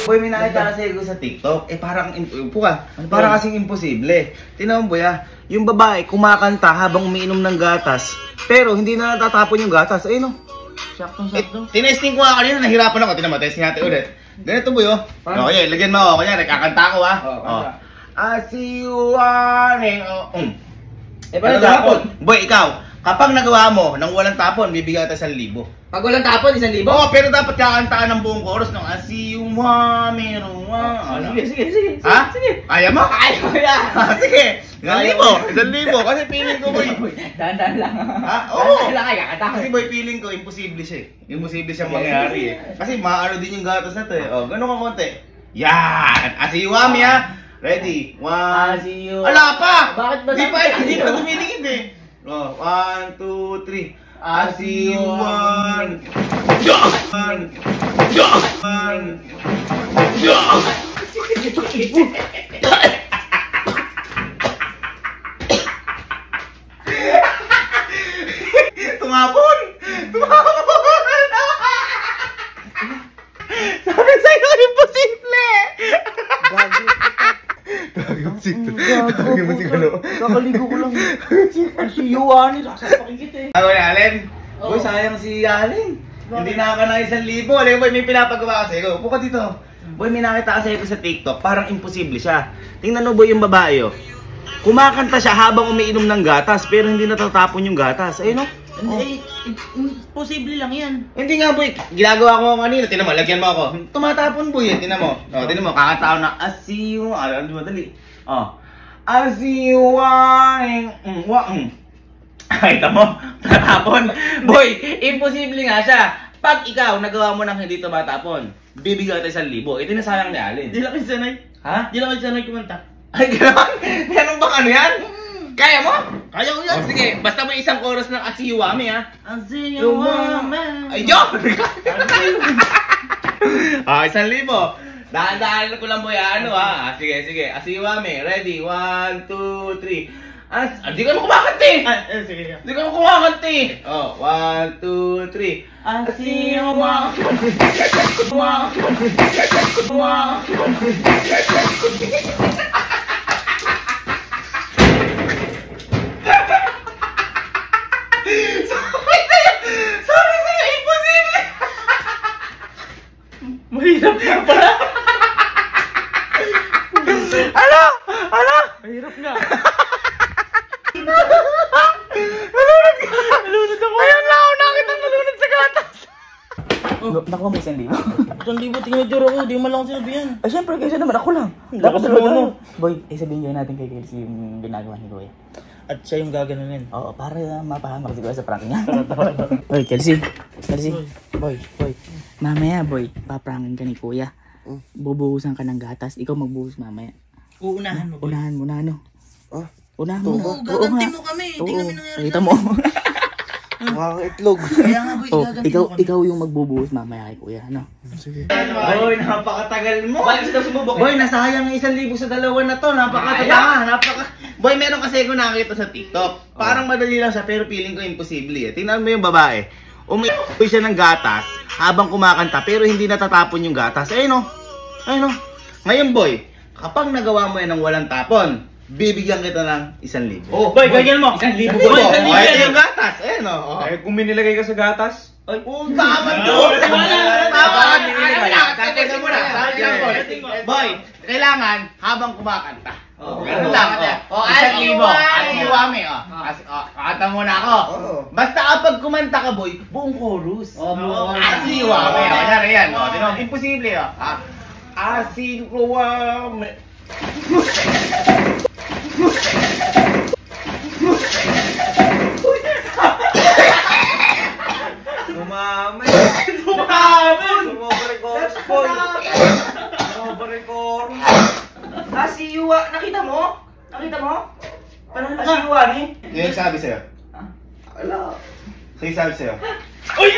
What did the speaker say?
Boy, may nakita kasi ako sa TikTok. Parang parang kasing imposible. Tingnan mo, boy, yung babae kumakanta habang umiinom ng gatas, pero hindi na natatapon yung gatas. Ayun, no? Saktong-sakto. Tinesting ko nga kanina, nahirapan ako. Tingnan mo, testing natin ulit. Ganito, boy, oh. Okay, lagyan mo ako. Kanya, nagkakanta ako, ha? I see you running. Paano tapon? Boy, ikaw, kapag nagawa mo nang walang tapon, bibigyan kita 1,000. Pag walang tapon, 1,000? Oo, pero dapat kakantaan ng buong chorus ng I see you running. Sige. Ha? Sige. Kaya mo? Kaya ko yan. Sige. 1,000. Kasi feeling ko, boy. Dahan-dahan lang. Ha? Oo. Dahan-dahan lang kayo, kakanta ko. Kasi, boy, feeling ko, imposible siya eh. Imposible siyang mangyari eh. Kasi maaaro din yung gatas na to eh. O, gano'n ka konti. Yan! I see you, mami, ha? Ready? 1. I see you. Ala pa! Bakit ba? Hindi pa tumitingin eh. Oh, 1, 2, 3. I see you, 1. Tumapon! Sabi sa'yo, imposible! Gagi mo siguro. Kakaligo ko lang. Si Yuani, sasapakin kita eh. Ako na, Allen? Boy, sayang si Allen. Hindi nakaka ng 1,000. Alam mo, boy, may pinapagawa kasi ako. Puka dito. Boy, may nakita kasi ako sa TikTok. Parang imposible siya. Tingnan mo, boy, yung babae, oh. Kumakanta siya habang umiinom ng gatas, pero hindi natatapon yung gatas. Ayun, oh. Hindi, imposible lang yan. Hindi nga, boy. Ginagawa ko kanina. Tinan mo, lagyan mo ako. Tumatapon, boy. Tinan mo. Tinan mo, kakanta ako na I see you. Alam mo, dali. I see you wanting. Kita mo? Tatapon. Boy, imposible nga siya. Pag ikaw nagawa mo nang hindi tumatapon, bibigyan kita 1,000. Ito na sayang ni Allen. Di lang kayo sanay. Ha? Di lang kayo sanay kumanta. Ay, gano'n? Meron ba ano yan? Kaya mo? Kaya ko yan. Sige, basta may isang chorus ng I see you, mami, ha? I see you, woman. Ay, yun! 1,000. Dahan-dahan ko lang, boy, ano, ha? Sige. I see you, mami. Ready? 1, 2, 3. Di ka naman kumakanta eh! Sige. Di ka naman kumakanta eh! 1, 2, 3. I see you, woman. Sabi sa'yo, imposible! Mahirap nga pala. Ano? Mahirap nga. Nalunod ako. Ayun lang ako nakita nalunod sa gatas. Nakuha mo 1,000? 1,000, tingin yung jura ko. Di mo lang sinabihan. Ay, syempre, kaysa naman ako lang. Lakas Dapat mo, no? Boy, sabihin natin kay Kelsey yung ginagawa ni Kuya. At siya yung gaganunin. Oo, para mapahamak si Kuya sa prank niya. Oy, Kelsey. Boy. Mamaya, boy, paprangin ka ni Kuya. Bubuhusan ka ng gatas. Ikaw magbuhos mamaya. Uunahan mo. Unahan mo na, ano? Unahan mo na. Oo, gaganti mo kami. Hindi kami nangyari. Kita mo. Mga itlog. Kaya nga, boy, gaganti mo kami. Ikaw yung magbubuhos mamaya kay Kuya, ano? Sige. Boy, napakatagal mo. Bakit sila sumubok? Boy, nasayang 1,000 sa dalawa na to. Napakatanga. Boy, meron kasi ako nakita sa TikTok. Parang madali lang siya, pero feeling ko imposible eh. Tingnan mo yung babae. Umiinom siya ng gatas habang kumakanta, pero hindi natatapon yung gatas. Ayun, o. Ngayon, boy, kapag nagawa mo yan ng walang tapon, bibigyan kita ng 1,000. Oh, boy, ganyan mo. 1,000, boy. 1,000 Ito yung gatas. Ayun, o. Eh, kung minilagay ka sa gatas, Ay, tama to! Boy, kailangan habang kumakanta. Ganun lang. 1,000. Asiwami, kakanta muna ako. Basta kapag kumanta ka, boy, buong chorus. Asiwami. Kanyari yan. Imposible. Asiwami. Asiwa, nakita mo? Parang asiwa ni? Yung sabi sa'yo? Wala. Sa'yo sabi sa'yo? Uy!